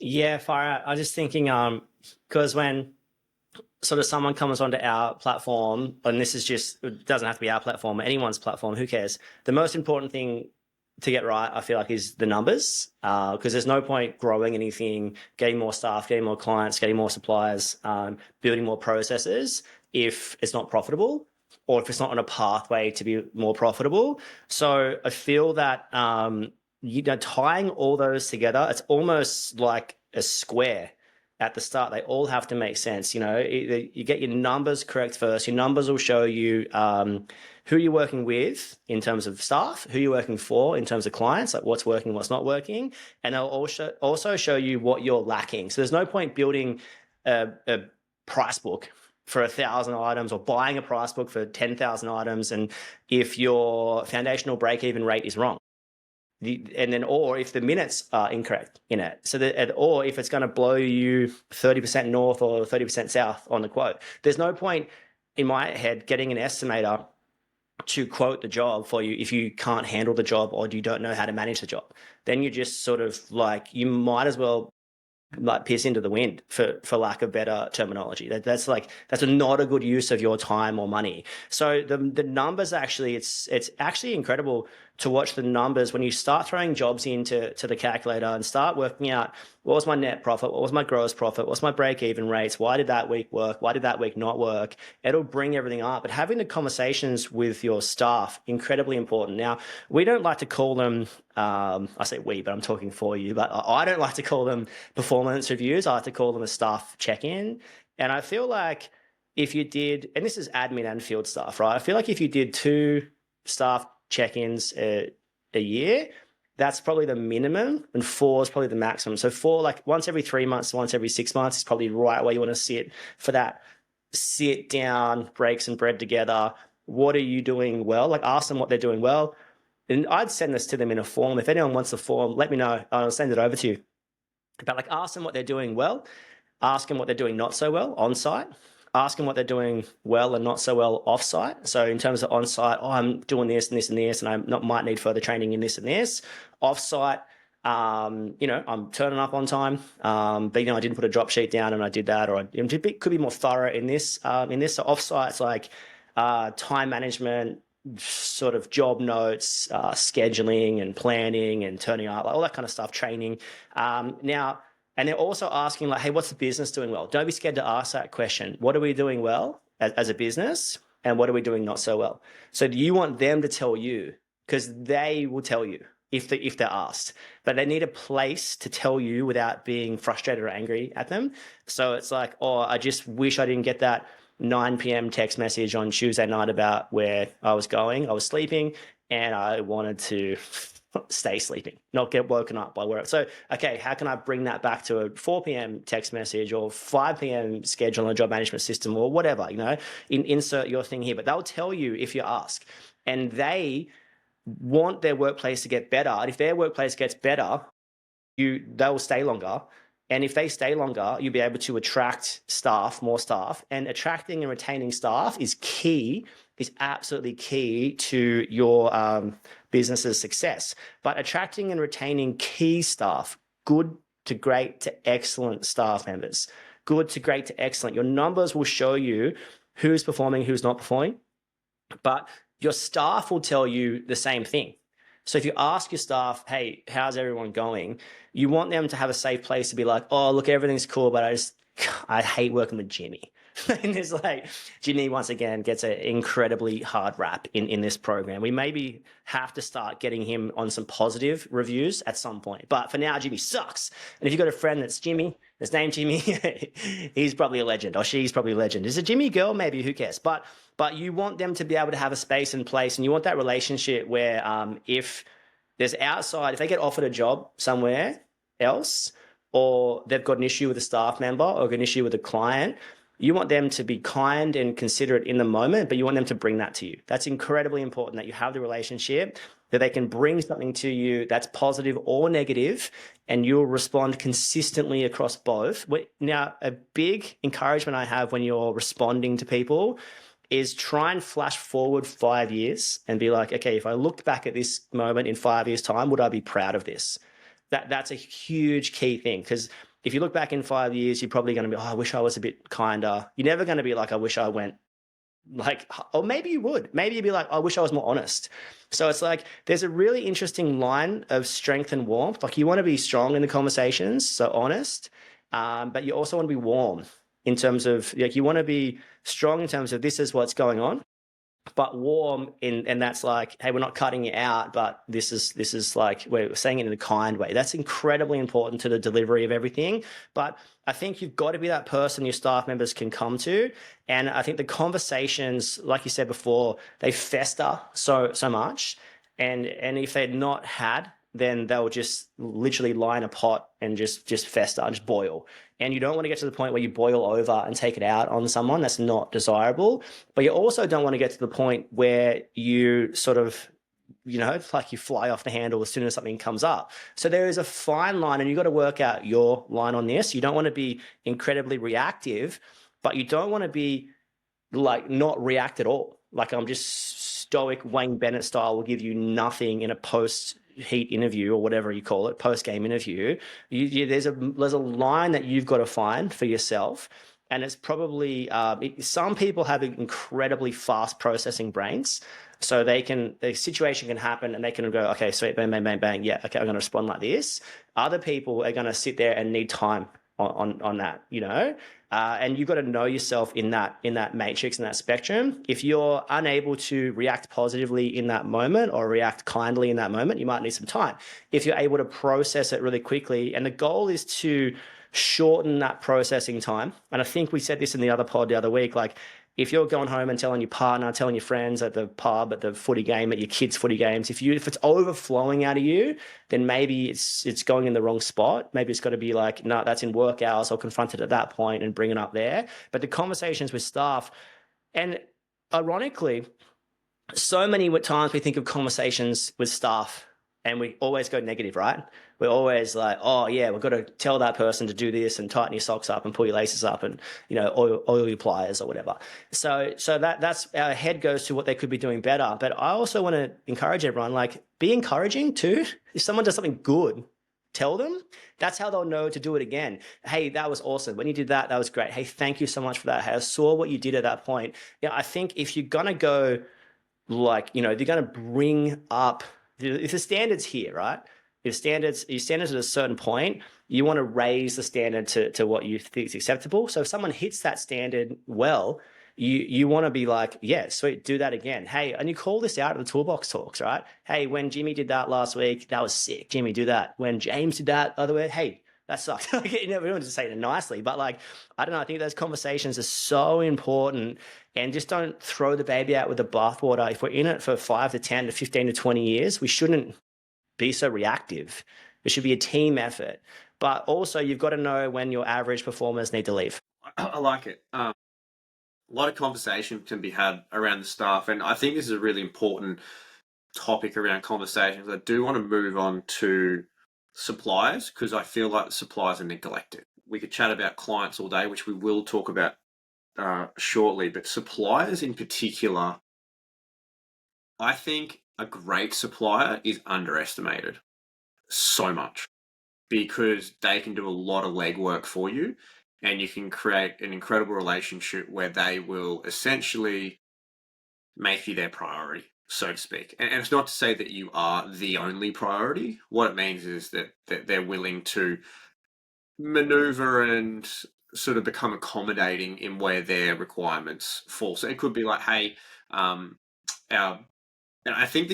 Yeah, far out. I was just thinking, because when sort of someone comes onto our platform, and this is just, it doesn't have to be our platform, anyone's platform, who cares? The most important thing to get right, I feel like, is the numbers, because there's no point growing anything, getting more staff, getting more clients, getting more suppliers, building more processes if it's not profitable or if it's not on a pathway to be more profitable. So I feel that, tying all those together, it's almost like a square at the start. They all have to make sense. You get your numbers correct first. Your numbers will show you who you're working with in terms of staff, who you're working for in terms of clients, like what's working, what's not working. And they'll also show you what you're lacking. So there's no point building a price book for 1,000 items or buying a price book for 10,000 items. And if your foundational break-even rate is wrong, or if the minutes are incorrect in it, or if it's going to blow you 30% north or 30% south on the quote, there's no point in my head getting an estimator to quote the job for you if you can't handle the job or you don't know how to manage the job. Then you're just sort of like, you might as well like piss into the wind, for lack of better terminology. That's not a good use of your time or money. So the numbers, actually, it's actually incredible to watch the numbers when you start throwing jobs into the calculator and start working out, what was my net profit, what was my gross profit, what's my break-even rates, why did that week work, why did that week not work? It'll bring everything up. But having the conversations with your staff, incredibly important. Now, we don't like to call them, I say we, but I'm talking for you, but I don't like to call them performance reviews. I like to call them a staff check-in. And I feel like if you did, and this is admin and field staff, right? I feel like if you did 2 staff check-ins a year, that's probably the minimum, and 4 is probably the maximum. So 4, like once every 3 months, once every 6 months is probably right where you want to sit for that sit down, breaks and bread together. What are you doing well? Like, ask them what they're doing well. And I'd send this to them in a form. If anyone wants the form, let me know. I'll send it over to you. But like, ask them what they're doing well. Ask them what they're doing not so well on site. Ask them what they're doing well and not so well off-site. So in terms of on-site, I'm doing this and this and this, and I might need further training in this and this. Off-site, I'm turning up on time, but I didn't put a drop sheet down and I did that, or I could be more thorough in this. So off-site, it's like time management, sort of job notes, scheduling and planning and turning up, like all that kind of stuff, training. And they're also asking, like, hey, what's the business doing well? Don't be scared to ask that question. What are we doing well as a business, and what are we doing not so well? So do you want them to tell you? Because they will tell you if they're asked. But they need a place to tell you without being frustrated or angry at them. So it's like, oh, I just wish I didn't get that 9 p.m. text message on Tuesday night about where I was going. I was sleeping and I wanted to stay sleeping, not get woken up by work. So, okay, how can I bring that back to a 4 p.m. text message or 5 p.m. schedule on a job management system or whatever, insert your thing here. But they'll tell you if you ask. And they want their workplace to get better. And if their workplace gets better, they'll stay longer. And if they stay longer, you'll be able to attract more staff. And attracting and retaining staff is absolutely key to your business's success. But attracting and retaining key staff, good to great to excellent staff members, good to great to excellent. Your numbers will show you who's performing, who's not performing, but your staff will tell you the same thing. So if you ask your staff, hey, how's everyone going? You want them to have a safe place to be like, oh, look, everything's cool, but I hate working with Jimmy. And it's like, Jimmy, once again, gets an incredibly hard rap in this program. We maybe have to start getting him on some positive reviews at some point. But for now, Jimmy sucks. And if you've got a friend that's named Jimmy, he's probably a legend, or she's probably a legend. Is it Jimmy girl? Maybe, who cares? But you want them to be able to have a space and place, and you want that relationship where if they get offered a job somewhere else, or they've got an issue with a staff member or an issue with a client, you want them to be kind and considerate in the moment, but you want them to bring that to you. That's incredibly important, that you have the relationship, that they can bring something to you that's positive or negative, and you'll respond consistently across both. Now, a big encouragement I have when you're responding to people is try and flash forward 5 years and be like, okay, if I look back at this moment in 5 years' time, would I be proud of this? That's a huge key thing, because if you look back in 5 years, you're probably going to be, oh, I wish I was a bit kinder. You're never going to be like, I wish I went like, or maybe you would. Maybe you'd be like, I wish I was more honest. So it's like there's a really interesting line of strength and warmth. Like you want to be strong in the conversations, so honest, but you also want to be warm in terms of like you want to be strong in terms of this is what's going on, but warm in, and that's like, hey, we're not cutting it out, but this is like we're saying it in a kind way. That's incredibly important to the delivery of everything. But I think you've got to be that person your staff members can come to, and I think the conversations, like you said before, they fester so much, and if they're not had, then they'll just literally lie in a pot and just fester and just boil. And you don't want to get to the point where you boil over and take it out on someone. That's not desirable. But you also don't want to get to the point where you sort of, it's like you fly off the handle as soon as something comes up. So there is a fine line, and you've got to work out your line on this. You don't want to be incredibly reactive, but you don't want to be like not react at all. Like I'm just stoic Wayne Bennett style, will give you nothing in a post-heat interview or whatever you call it, post-game interview. There's a line that you've got to find for yourself. And it's probably, some people have incredibly fast processing brains. So the situation can happen and they can go, okay, sweet, bang, bang, bang, bang. Yeah, okay, I'm going to respond like this. Other people are going to sit there and need time on that, and you've got to know yourself in that matrix, in that spectrum. If you're unable to react positively in that moment or react kindly in that moment, you might need some time. If you're able to process it really quickly, and the goal is to shorten that processing time. And I think we said this in the other pod the other week, like if you're going home and telling your partner, telling your friends at the pub, at the footy game, at your kids' footy games, if it's overflowing out of you, then maybe it's going in the wrong spot. Maybe it's got to be like, no, that's in work hours. I'll confront it at that point and bring it up there. But the conversations with staff, and ironically, so many times we think of conversations with staff and we always go negative, right? We're always like, oh yeah, we've got to tell that person to do this and tighten your socks up and pull your laces up and oil your pliers or whatever. So that's our head goes to what they could be doing better. But I also want to encourage everyone, like be encouraging too. If someone does something good, tell them. That's how they'll know to do it again. Hey, that was awesome. When you did that, that was great. Hey, thank you so much for that. Hey, I saw what you did at that point. Yeah, I think if you're gonna go like, they're gonna bring up if the standard's here, right? If standards at a certain point, you want to raise the standard to what you think is acceptable. So if someone hits that standard well, you want to be like, yeah, sweet, do that again. Hey, and you call this out at the toolbox talks, right? Hey, when Jimmy did that last week, that was sick. Jimmy, do that. When James did that other way, hey, that sucks. We don't just say it nicely, but like, I don't know. I think those conversations are so important, and just don't throw the baby out with the bathwater. If we're in it for 5 to 10 to 15 to 20 years, we shouldn't be so reactive. It should be a team effort. But also, you've got to know when your average performers need to leave. I like it. A lot of conversation can be had around the staff, and I think this is a really important topic around conversations. I do want to move on to suppliers, because I feel like the suppliers are neglected. We could chat about clients all day, which we will talk about shortly, but suppliers in particular, I think a great supplier is underestimated so much, because they can do a lot of legwork for you, and you can create an incredible relationship where they will essentially make you their priority, so to speak. And it's not to say that you are the only priority. What it means is that they're willing to maneuver and sort of become accommodating in where their requirements fall. So it could be like, hey, and I think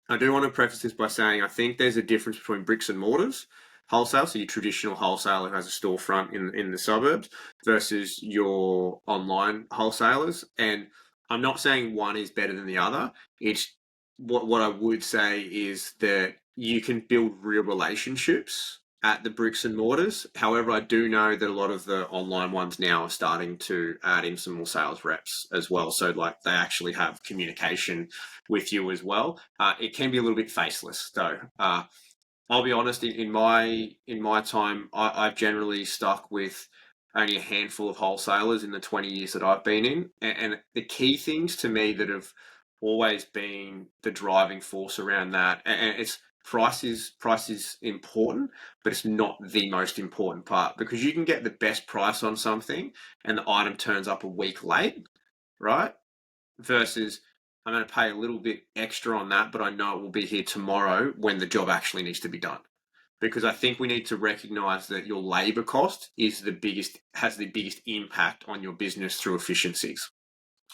I do want to preface this by saying I think there's a difference between bricks and mortars wholesale, so your traditional wholesaler who has a storefront in the suburbs, versus your online wholesalers. And I'm not saying one is better than the other. It's what I would say is that you can build real relationships at the bricks and mortars. However, I do know that a lot of the online ones now are starting to add in some more sales reps as well. So like they actually have communication with you as well. It can be a little bit faceless though. I'll be honest, in my time, I've generally stuck with only a handful of wholesalers in the 20 years that I've been in. And the key things to me that have always been the driving force around that, and it's price is important, but it's not the most important part, because you can get the best price on something and the item turns up a week late, right? Versus I'm going to pay a little bit extra on that, but I know it will be here tomorrow when the job actually needs to be done. Because I think we need to recognize that your labor cost has the biggest impact on your business through efficiencies,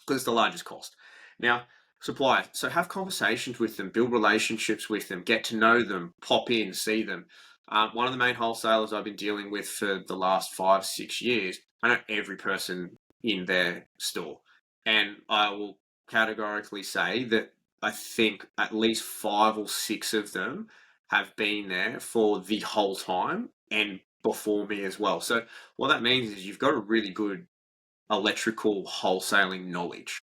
because it's the largest cost. Now, suppliers, so have conversations with them, build relationships with them, get to know them, pop in, see them. One of the main wholesalers I've been dealing with for the last 5-6 years, I know every person in their store. And I will categorically say that I think at least 5 or 6 of them have been there for the whole time and before me as well. So what that means is you've got a really good electrical wholesaling knowledge.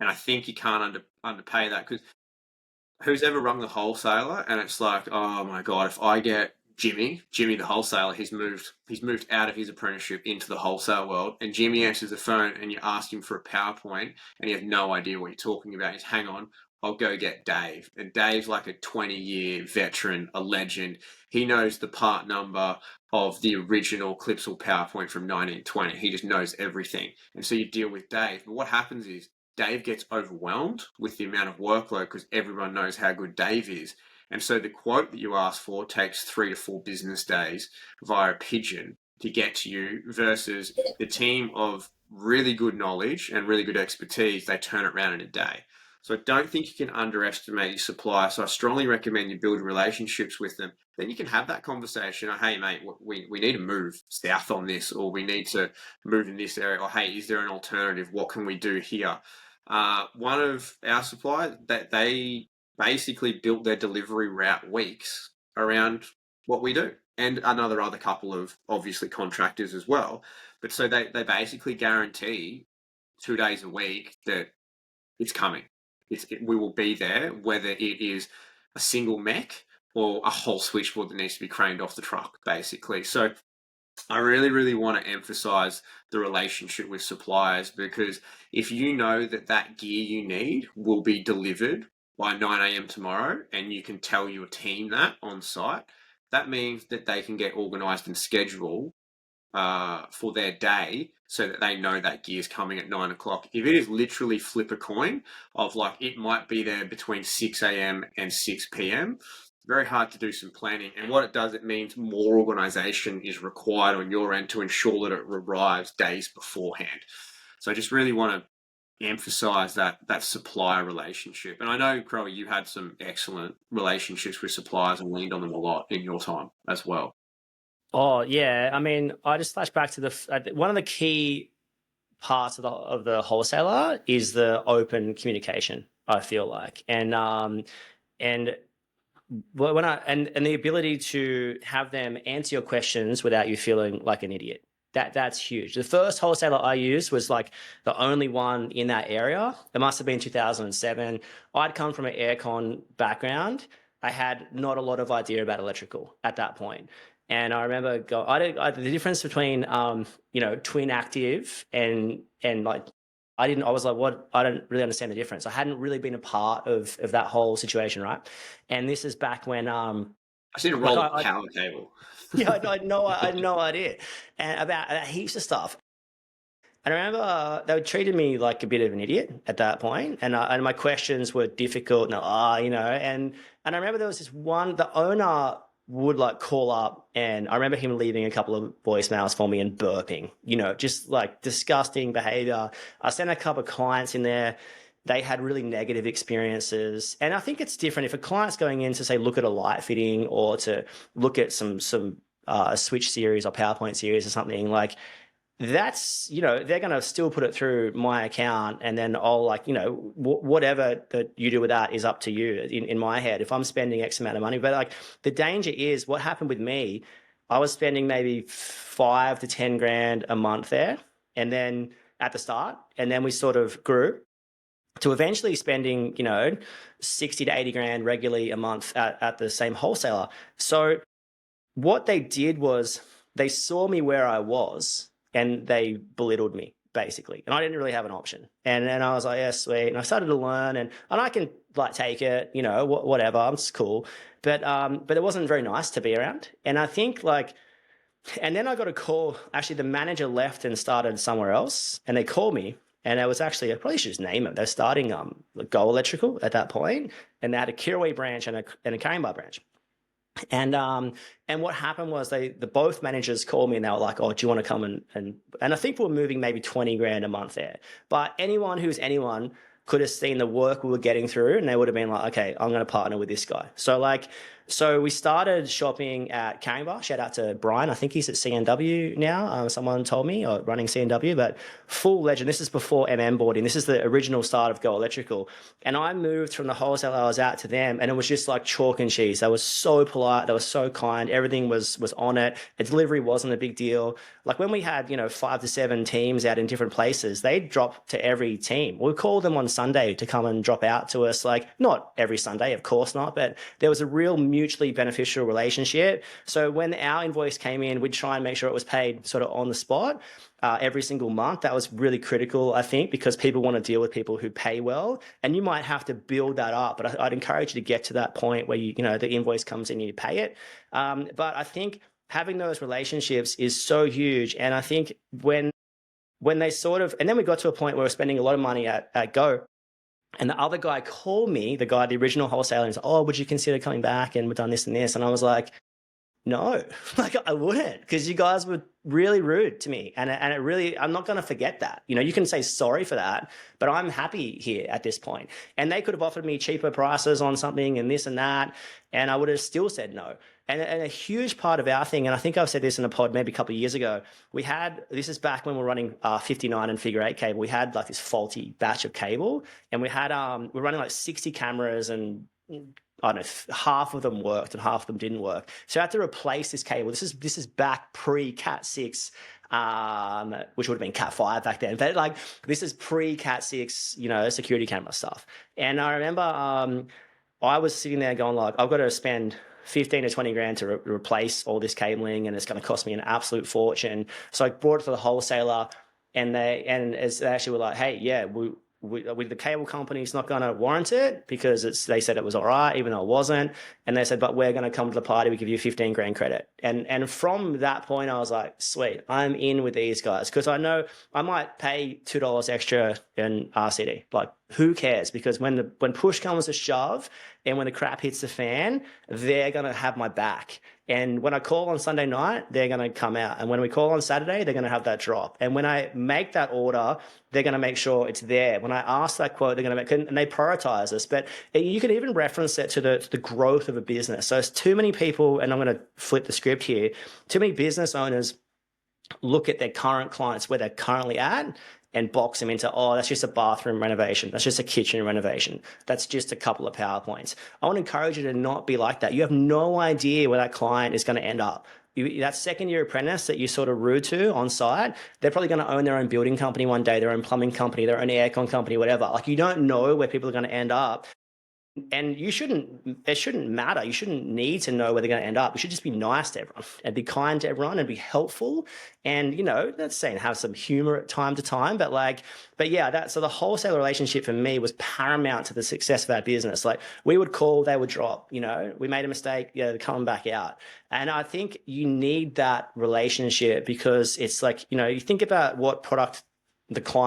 And I think you can't underpay that, because who's ever rung the wholesaler and it's like, oh my God, if I get Jimmy the wholesaler, he's moved out of his apprenticeship into the wholesale world, and Jimmy answers the phone and you ask him for a PowerPoint and he has no idea what you're talking about. He's, hang on, I'll go get Dave. And Dave's like a 20-year veteran, a legend. He knows the part number of the original Clipsal PowerPoint from 1920. He just knows everything. And so you deal with Dave. But what happens is Dave gets overwhelmed with the amount of workload because everyone knows how good Dave is. And so the quote that you ask for takes 3 to 4 business days via pigeon to get to you, versus the team of really good knowledge and really good expertise, they turn it around in a day. So I don't think you can underestimate your supplier. So I strongly recommend you build relationships with them. Then you can have that conversation. Hey, mate, we need to move south on this, or we need to move in this area. Or, hey, is there an alternative? What can we do here? One of our suppliers, that they basically built their delivery route weeks around what we do, and other couple of obviously contractors as well. But so they basically guarantee 2 days a week that it's coming. We will be there, whether it is a single mech or a whole switchboard that needs to be craned off the truck, basically. So I really, really want to emphasize the relationship with suppliers, because if you know that gear you need will be delivered by 9 a.m. tomorrow, and you can tell your team that on site, that means that they can get organized and schedule for their day so that they know that gear's coming at 9 o'clock. If it is literally flip a coin of like, it might be there between 6 a.m. and 6 p.m., very hard to do some planning. And what it does, it means more organization is required on your end to ensure that it arrives days beforehand. So I just really want to emphasize that supplier relationship. And I know, Crowe, you had some excellent relationships with suppliers and leaned on them a lot in your time as well. Oh yeah, I mean, I just flash back to one of the key parts of the wholesaler is the open communication, I feel like, and when and the ability to have them answer your questions without you feeling like an idiot. That's huge. The first wholesaler I used was like the only one in that area. It must have been 2007. I'd come from an aircon background. I had not a lot of idea about electrical at that point. And I remember the difference between twin active and like I was like, what? I don't really understand the difference. I hadn't really been a part of that whole situation, right? And this is back when I seen a roll of power cable. Yeah, I had no idea, and about heaps of stuff. And I remember they treated me like a bit of an idiot at that point, and my questions were difficult. And and I remember there was this one. The owner would like call up, and I remember him leaving a couple of voicemails for me and burping. Just like disgusting behavior. I sent a couple of clients in there. They had really negative experiences. And I think it's different if a client's going in to say, look at a light fitting or to look at some switch series or PowerPoint series or something, like that's, they're going to still put it through my account, and then I'll whatever that you do with that is up to you in my head if I'm spending X amount of money. But like the danger is what happened with me, I was spending maybe 5 to 10 grand a month there. And then at the start, and then we sort of grew to eventually spending, 60 to 80 grand regularly a month at the same wholesaler. So what they did was they saw me where I was and they belittled me basically. And I didn't really have an option. And then I was like, yeah, sweet. And I started to learn and I can like take it, whatever, I'm just cool. but it wasn't very nice to be around. And I think like, and then I got a call. Actually, the manager left and started somewhere else, and they called me. And it was actually, I probably should just name it. They're starting Go Electrical at that point, and they had a Kirrawee branch and a Caringbah branch. And what happened was the both managers called me and they were like, "Oh, do you want to come and I think we were moving maybe 20 grand a month there." But anyone could have seen the work we were getting through, and they would have been like, "Okay, I'm going to partner with this guy." So we started shopping at Caringbah. Shout out to Brian. I think he's at CNW now. Someone told me, or running CNW, but full legend. This is before boarding. This is the original start of Go Electrical. And I moved from the wholesale I was at to them, and it was just like chalk and cheese. They were so polite. They were so kind. Everything was on it. The delivery wasn't a big deal. Like when we had, 5 to 7 teams out in different places, they'd drop to every team. We'd call them on Sunday to come and drop out to us. Like not every Sunday, of course not, but there was a real mutually beneficial relationship. So when our invoice came in, we'd try and make sure it was paid sort of on the spot every single month. That was really critical, I think, because people want to deal with people who pay well, and you might have to build that up. But I'd encourage you to get to that point where the invoice comes in and you pay it. But I think having those relationships is so huge. And I think when they and then we got to a point where we're spending a lot of money at Go. And the other guy called me, the original wholesaler, and said, "Oh, would you consider coming back? And we've done this and this." And I was like, no, like I wouldn't, because you guys were really rude to me. And it really, I'm not going to forget that. You can say sorry for that, but I'm happy here at this point. And they could have offered me cheaper prices on something and this and that, and I would have still said no. And a huge part of our thing, and I think I've said this in a pod maybe a couple of years ago, this is back when we were running 59 and figure 8 cable. We had like this faulty batch of cable, and we're running like 60 cameras, and I don't know, half of them worked and half of them didn't work. So I had to replace this cable. This is back pre-Cat 6, which would have been Cat 5 back then. But like this is pre-Cat 6, security camera stuff. And I remember I was sitting there going like, I've got to spend 15 to 20 grand to replace all this cabling, and it's going to cost me an absolute fortune. So I brought it to the wholesaler, and they actually were like, "Hey, yeah, the cable company's not going to warrant it because they said it was all right, even though it wasn't." And they said, "But we're going to come to the party. We give you 15 grand credit." And from that point, I was like, sweet, I'm in with these guys, because I know I might pay $2 extra in RCD. Like, who cares? Because when push comes to shove and when the crap hits the fan, they're going to have my back. And when I call on Sunday night, they're going to come out. And when we call on Saturday, they're going to have that drop. And when I make that order, they're going to make sure it's there. When I ask that quote, they're going to make it, and they prioritize us. But you can even reference it to the growth of a business. So it's too many people, and I'm going to flip the script here, too many business owners look at their current clients where they're currently at and box them into, oh, that's just a bathroom renovation. That's just a kitchen renovation. That's just a couple of PowerPoints. I want to encourage you to not be like that. You have no idea where that client is going to end up. That second-year apprentice that you sort of rude to on site, they're probably going to own their own building company one day, their own plumbing company, their own aircon company, whatever. Like, you don't know where people are going to end up. And it shouldn't matter. You shouldn't need to know where they're going to end up. You should just be nice to everyone and be kind to everyone and be helpful. And, that's saying have some humor at time to time, but yeah, so the wholesale relationship for me was paramount to the success of our business. Like, we would call, they would drop, we made a mistake, they're coming back out. And I think you need that relationship, because it's like, you think about what product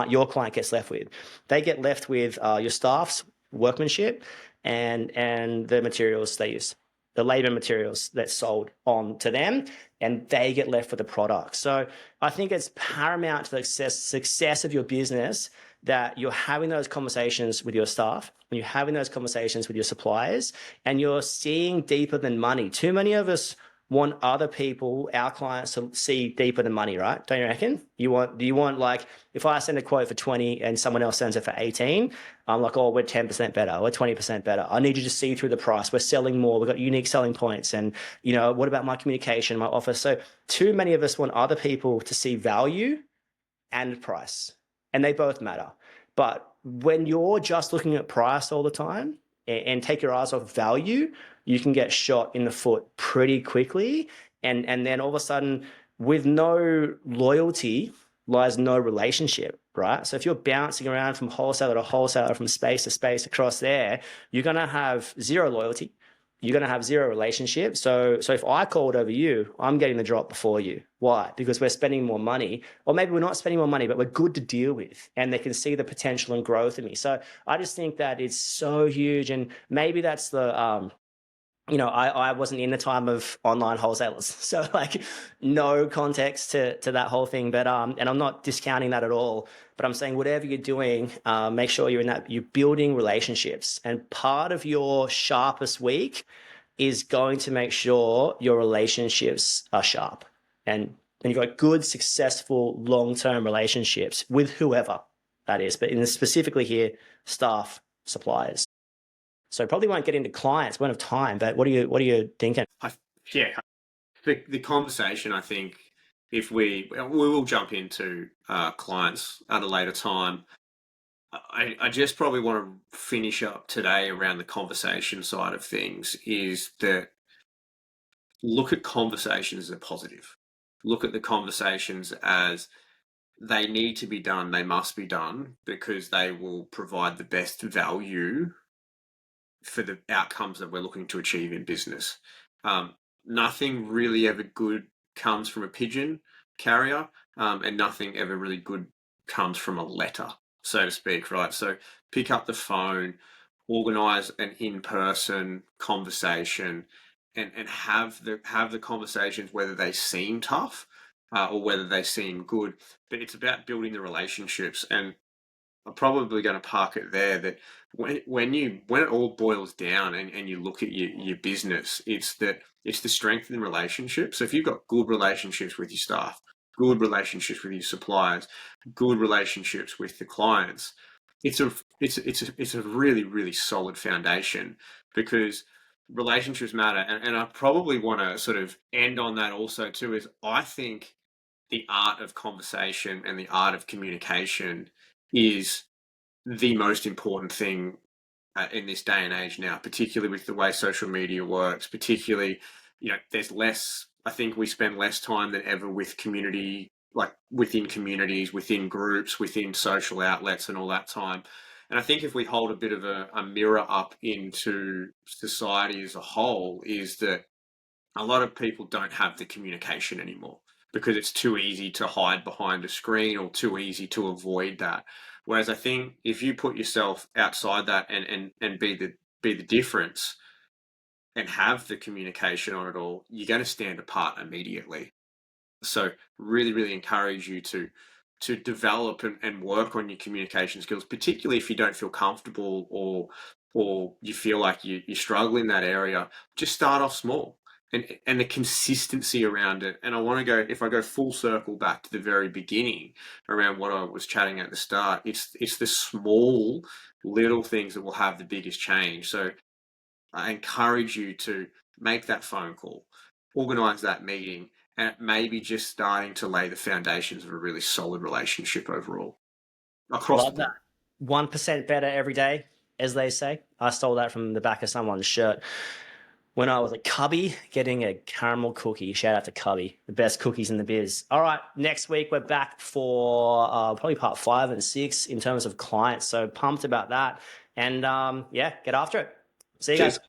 your client gets left with. They get left with your staff's workmanship and the materials they use, the labor materials that's sold on to them, and they get left with the product. So I think it's paramount to the success of your business that you're having those conversations with your staff, and you're having those conversations with your suppliers, and you're seeing deeper than money. Too many of us want other people, our clients, to see deeper than money, right? Don't you reckon? Do you want like, if I send a quote for 20 and someone else sends it for 18, I'm like, oh, we're 10% better, we're 20% better. I need you to see through the price. We're selling more. We've got unique selling points. And, what about my communication, my offer? So too many of us want other people to see value and price, and they both matter. But when you're just looking at price all the time and take your eyes off value, you can get shot in the foot pretty quickly. And then all of a sudden, with no loyalty lies no relationship, right? So if you're bouncing around from wholesaler to wholesaler, from space to space across there, you're going to have zero loyalty. you're going to have zero relationship. So if I called over you, I'm getting the drop before you. Why? Because we're spending more money, or maybe we're not spending more money, but we're good to deal with, and they can see the potential and growth in me. So I just think that it's so huge, and maybe that's the I wasn't in the time of online wholesalers, so like no context to that whole thing. But and I'm not discounting that at all. But I'm saying whatever you're doing, make sure you're building relationships, and part of your sharpest week is going to make sure your relationships are sharp, and you've got good, successful, long-term relationships with whoever that is. But specifically here, staff, suppliers. So probably won't get into clients, won't have time. But what are you thinking? Yeah, the conversation. I think if we will jump into clients at a later time. I just probably want to finish up today around the conversation side of things. Is that look at conversations as a positive. Look at the conversations as they need to be done. They must be done because they will provide the best value for the outcomes that we're looking to achieve in business. Nothing really ever good comes from a pigeon carrier, and nothing ever really good comes from a letter, so to speak, right? So pick up the phone, organize an in-person conversation, and have the conversations, whether they seem tough or whether they seem good. But it's about building the relationships, and I'm probably going to park it there. That when it all boils down and you look at your business, it's the strength in relationships. So if you've got good relationships with your staff, good relationships with your suppliers, good relationships with the clients, it's a really, really solid foundation, because relationships matter. And I probably want to sort of end on that also too. Is I think the art of conversation and the art of communication is the most important thing in this day and age now, particularly with the way social media works. Particularly, there's less. I think we spend less time than ever with community, like within communities, within groups, within social outlets, and all that time. And I think if we hold a bit of a mirror up into society as a whole, is that a lot of people don't have the communication anymore because it's too easy to hide behind a screen or too easy to avoid that. Whereas I think if you put yourself outside that and be the difference and have the communication on it all, you're going to stand apart immediately. So really, really encourage you to develop and work on your communication skills, particularly if you don't feel comfortable or you feel like you struggle in that area. Just start off small, and the consistency around it. And if I go full circle back to the very beginning around what I was chatting at the start, it's the small little things that will have the biggest change. So I encourage you to make that phone call, organize that meeting, and maybe just starting to lay the foundations of a really solid relationship overall across the Love that. board. 1% better every day, as they say. I stole that from the back of someone's shirt when I was a cubby getting a caramel cookie. Shout out to Cubby, the best cookies in the biz. All right, next week we're back for probably part 5 and 6 in terms of clients. So pumped about that. And yeah, get after it. See you Cheers. guys.